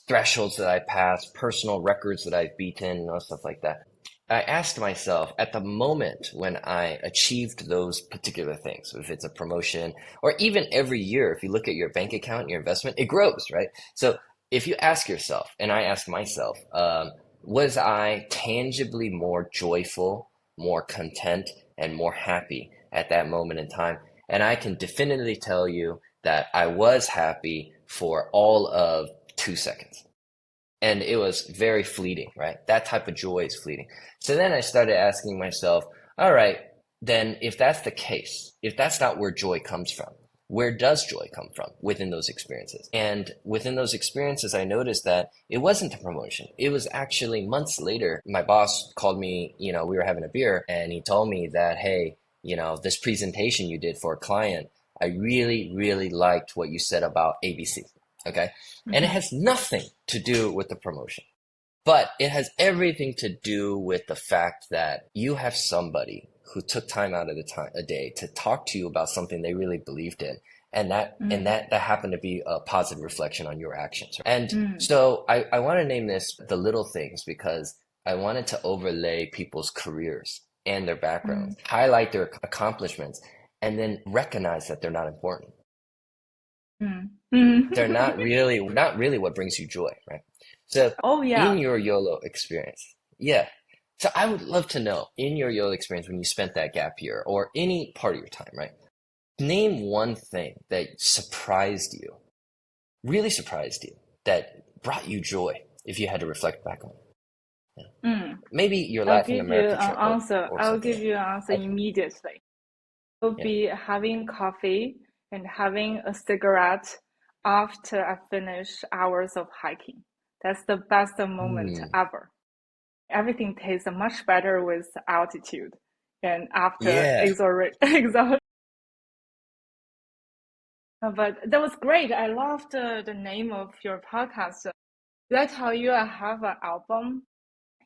thresholds that I passed, personal records that I've beaten, stuff like that. I asked myself at the moment when I achieved those particular things, if it's a promotion or even every year, if you look at your bank account, your investment, it grows, right? So if you ask yourself, and I ask myself, was I tangibly more joyful, more content, and more happy at that moment in time? And I can definitively tell you that I was happy for all of 2 seconds. And it was very fleeting, right? That type of joy is fleeting. So then I started asking myself, all right, then if that's the case, if that's not where joy comes from, where does joy come from within those experiences? And within those experiences, I noticed that it wasn't a promotion. It was actually months later, my boss called me, we were having a beer, and he told me that, hey, this presentation you did for a client, I really, really liked what you said about ABC. Okay. And it Mm-hmm. has nothing to do with the promotion, but it has everything to do with the fact that you have somebody who took time out of a day to talk to you about something they really believed in, and Mm, that happened to be a positive reflection on your actions. And mm, so I want to name this the little things because I wanted to overlay people's careers and their mm, backgrounds, highlight their accomplishments, and then recognize that they're not important. mm, They're mm. not really what brings you joy, right? So Oh in yeah. your YOLO experience, yeah. So I would love to know in your YOLO experience when you spent that gap year or any part of your time, right? Name one thing that surprised you, really surprised you, that brought you joy if you had to reflect back on it. Yeah. Mm. Maybe your I'll Latin give you America an trip answer. or I'll something. give you an answer Okay. immediately. Will Yeah. be having coffee and having a cigarette after I finish hours of hiking. That's the best moment Hmm. ever. Everything tastes much better with altitude and after Yeah. exhaustion. But that was great. I loved the name of your podcast. Did I tell you I have an album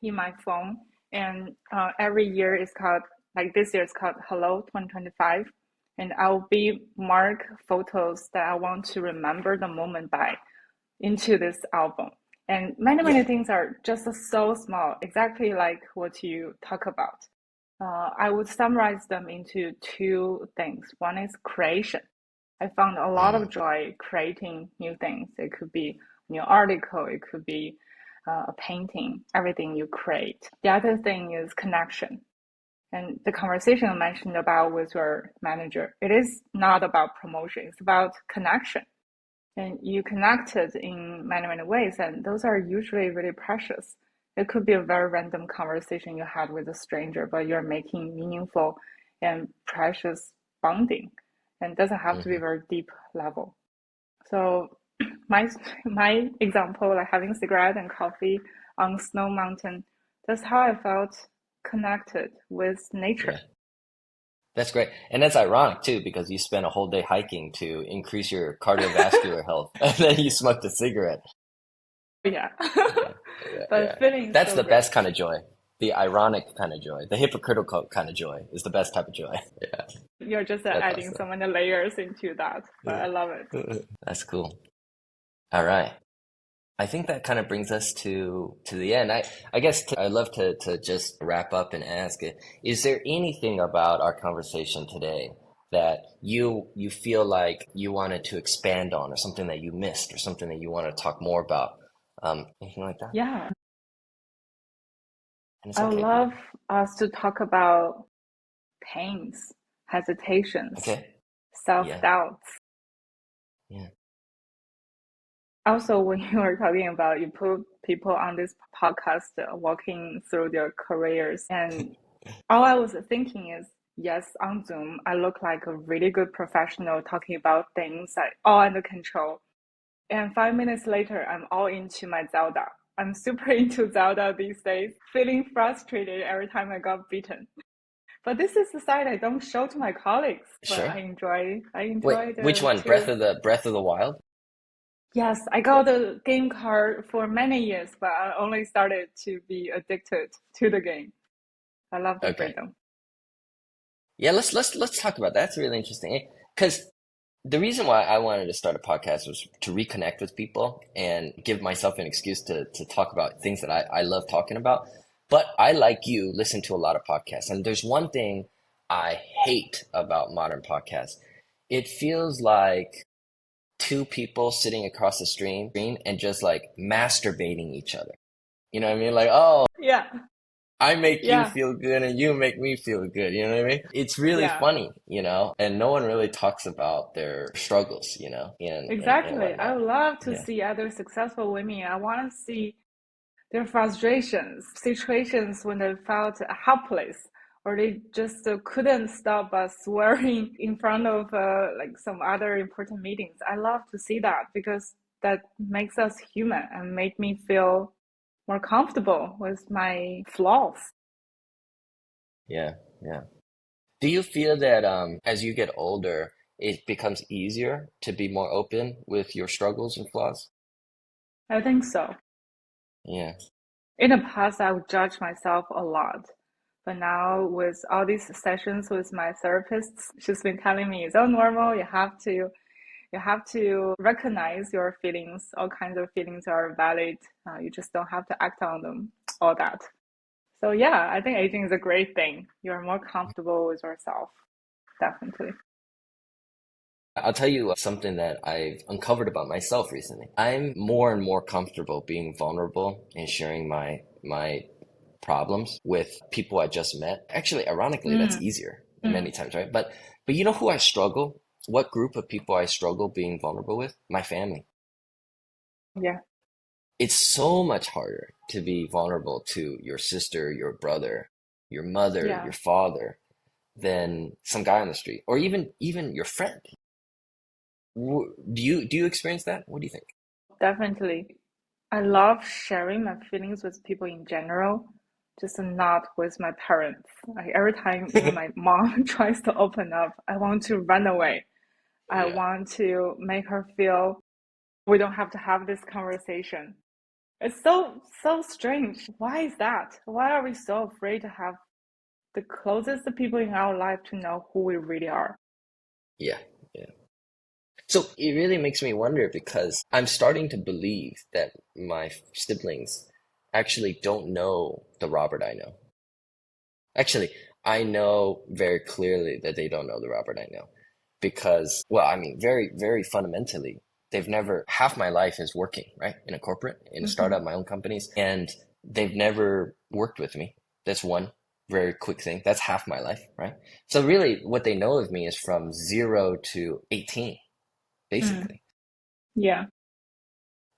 in my phone, and every year it's called, like this year it's called Hello 2025, and I'll be mark photos that I want to remember the moment by into this album. And many Yeah. things are just so small, exactly like what you talk about. I would summarize them into two things. One is creation. I found a lot of Mm. joy creating new things. It could be a new article, it could be a painting, everything you create. The other thing is connection. And the conversation I mentioned about with your manager, it is not about promotion, it's about connection. And you connected in many ways, and those are usually really precious. It could be a very random conversation you had with a stranger, but you're making meaningful and precious bonding, and it doesn't have to be Hmm. very deep level. So my my example, like having cigarette and coffee on snow mountain, that's how I felt connected with Yeah. nature. That's great. And that's ironic too, because you spent a whole day hiking to increase your cardiovascular health, and then you smoked a cigarette. Yeah. Yeah, yeah, But yeah. feeling That's so the best great. kind of joy. The ironic kind of joy. The hypocritical kind of joy is the best type of joy. Yeah, You're just that's adding awesome. so many layers into that, but I love it. That's cool. All right. I think that kind of brings us to the end. I guess I'd love to just wrap up and ask it, is there anything about our conversation today that you feel like you wanted to expand on or something that you missed or something that you want to talk more about? Anything like that? Yeah, And it's I would okay if you love don't. us to talk about pains, hesitations, Okay. Yeah. self-doubts. Yeah. Also, when you were talking about you put people on this podcast walking through their careers, and all I was thinking is, yes, on Zoom, I look like a really good professional talking about things like all under control. And 5 minutes later, I'm all into my Zelda. I'm super into Zelda these days, feeling frustrated every time I got beaten. But this is the side I don't show to my colleagues, but Sure. I Wait, enjoy which the one? to. Breath of the Wild? Yes, I got the game card for many years, but I only started to be addicted to the game. I love the Okay. freedom. Yeah, let's talk about that. That's really interesting. Because the reason why I wanted to start a podcast was to reconnect with people and give myself an excuse to talk about things that I love talking about. But I, like you, listen to a lot of podcasts. And there's one thing I hate about modern podcasts. It feels like two people sitting across the stream and just like masturbating each other. You know what I mean? Like, oh, Yeah, I make you yeah, feel good and you make me feel good. You know what I mean? It's really yeah. funny, and no one really talks about their struggles, and Exactly. I whatnot. would love to Yeah. see other successful women. I want to see their frustrations, situations when they felt helpless or they just couldn't stop swearing in front of like some other important meetings. I love to see that because that makes us human and make me feel more comfortable with my flaws. Yeah. Yeah. Do you feel that as you get older, it becomes easier to be more open with your struggles and flaws? I think so. Yeah. In the past, I would judge myself a lot, But now with all these sessions with my therapist, she's been telling me it's all normal. You have to recognize your feelings. All kinds of feelings are valid. You just don't have to act on them. All that. So yeah, I think aging is a great thing. You're more comfortable with yourself, definitely. I'll tell you something that I've uncovered about myself recently. I'm more and more comfortable being vulnerable and sharing my problems with people I just met. Actually, ironically, that's Mm, easier mm, many times, right? But you know who I struggle? What group of people I struggle being vulnerable with? My family. yeah, It's so much harder to be vulnerable to your sister, your brother, your mother, yeah, your father than some guy on the street or even your friend. Do you experience that? What do you think? definitely. I love sharing my feelings with people in general, just not with my parents. Like every time even my mom tries to open up, I want to run away. I Yeah. want to make her feel we don't have to have this conversation. It's so strange. Why is that? Why are we so afraid to have the closest people in our life to know who we really are? Yeah. Yeah. So it really makes me wonder because I'm starting to believe that my siblings actually don't know the Robert I know. Actually, I know very clearly that they don't know the Robert I know because, well, I mean, very, very fundamentally, they've never, half my life is working, right? In a corporate, in a Hmm. startup, my own companies, and they've never worked with me. That's one very quick thing. That's half my life, right? So really, what they know of me is from 0 to 18, Mm, basically. yeah.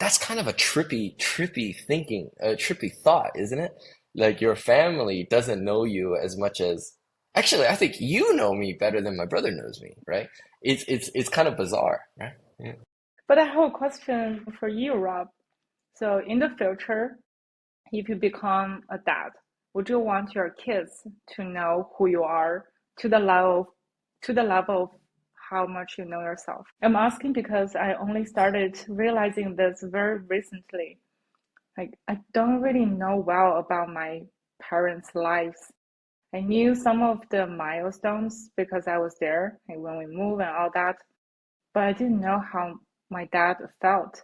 That's kind of a trippy thinking, a trippy thought, isn't it? Like your family doesn't know you as much as, actually, I think you know me better than my brother knows me, right? It's kind of bizarre, right? Yeah. But I have a question for you, Rob. So in the future, if you become a dad, would you want your kids to know who you are to the level of how much you know yourself? I'm asking because I only started realizing this very recently. Like I don't really know well about my parents' lives. I knew some of the milestones because I was there, like when we moved and all that, but I didn't know how my dad felt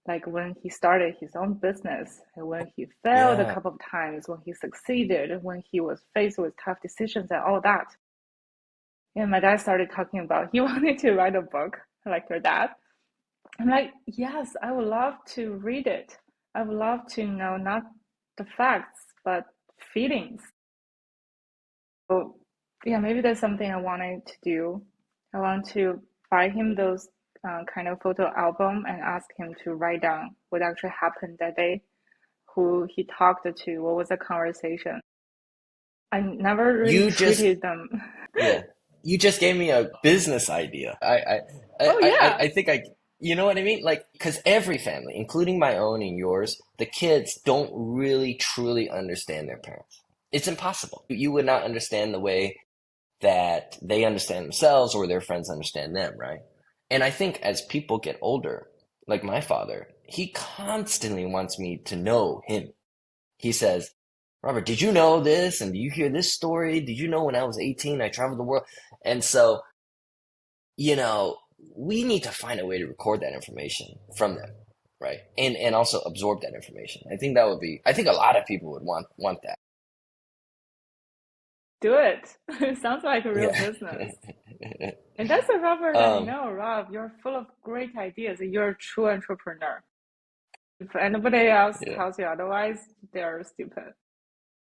like when he started his own business, and when he failed a Yeah. couple of times, when he succeeded, when he was faced with tough decisions and all that. And my dad started talking about he wanted to write a book like your dad. I'm like, yes, I would love to read it. I would love to know not the facts, but feelings. So yeah, maybe that's something I wanted to do. I want to buy him those kind of photo album and ask him to write down what actually happened that day, who he talked to, what was the conversation. I never really You just, treated them. yeah, you just gave me a business idea. Oh I yeah. think you know what I mean? Like, because every family, including my own and yours, the kids don't really truly understand their parents. It's impossible. You would not understand the way that they understand themselves or their friends understand them, right? And I think as people get older, like my father, he constantly wants me to know him. He says, Robert, did you know this? And do you hear this story? Did you know when I was 18, I traveled the world? And so, you know, we need to find a way to record that information from them, right? And also absorb that information. I think that would be, I think a lot of people would want that. Do it. It sounds like a real Yeah. business. And that's a Robert I um, know, Rob. You're full of great ideas. You're a true entrepreneur. If anybody else yeah. tells you otherwise, they're stupid.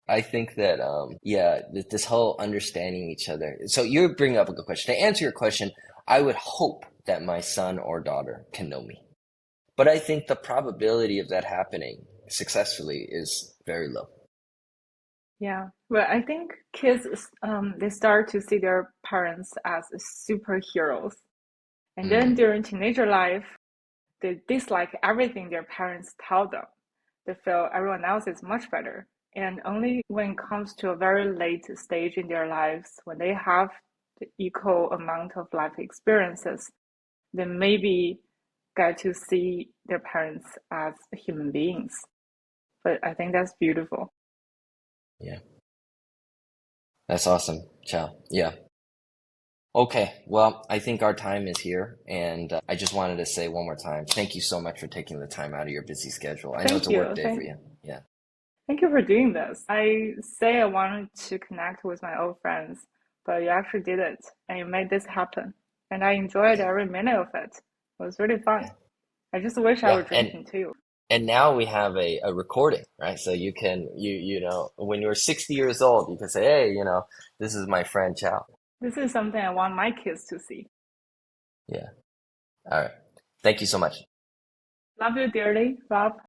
I think that yeah, this whole understanding each other. So you're bringing up a good question. To answer your question, I would hope that my son or daughter can know me. But I think the probability of that happening successfully is very low. Yeah. Well, I think kids, they start to see their parents as superheroes. And then Mm, during teenager life, they dislike everything their parents tell them. They feel everyone else is much better. And only when it comes to a very late stage in their lives, when they have the equal amount of life experiences, they maybe get to see their parents as human beings. But I think that's beautiful. yeah. That's awesome, Chao. Yeah. Okay, well, I think our time is here, and I just wanted to say one more time, thank you so much for taking the time out of your busy schedule. I know it's Thank a work you. day for you. Yeah, Thank you for doing this. I say I wanted to connect with my old friends, but you actually did it and you made this happen. And I enjoyed yeah, every minute of it. It was really fun. yeah, I just wish I yeah. were drinking too. And now we have a recording, right? So you know when you're 60 years old, you can say, hey, this is my friend Chao. This is something I want my kids to see. Yeah. All right. Thank you so much. Love you dearly, Rob.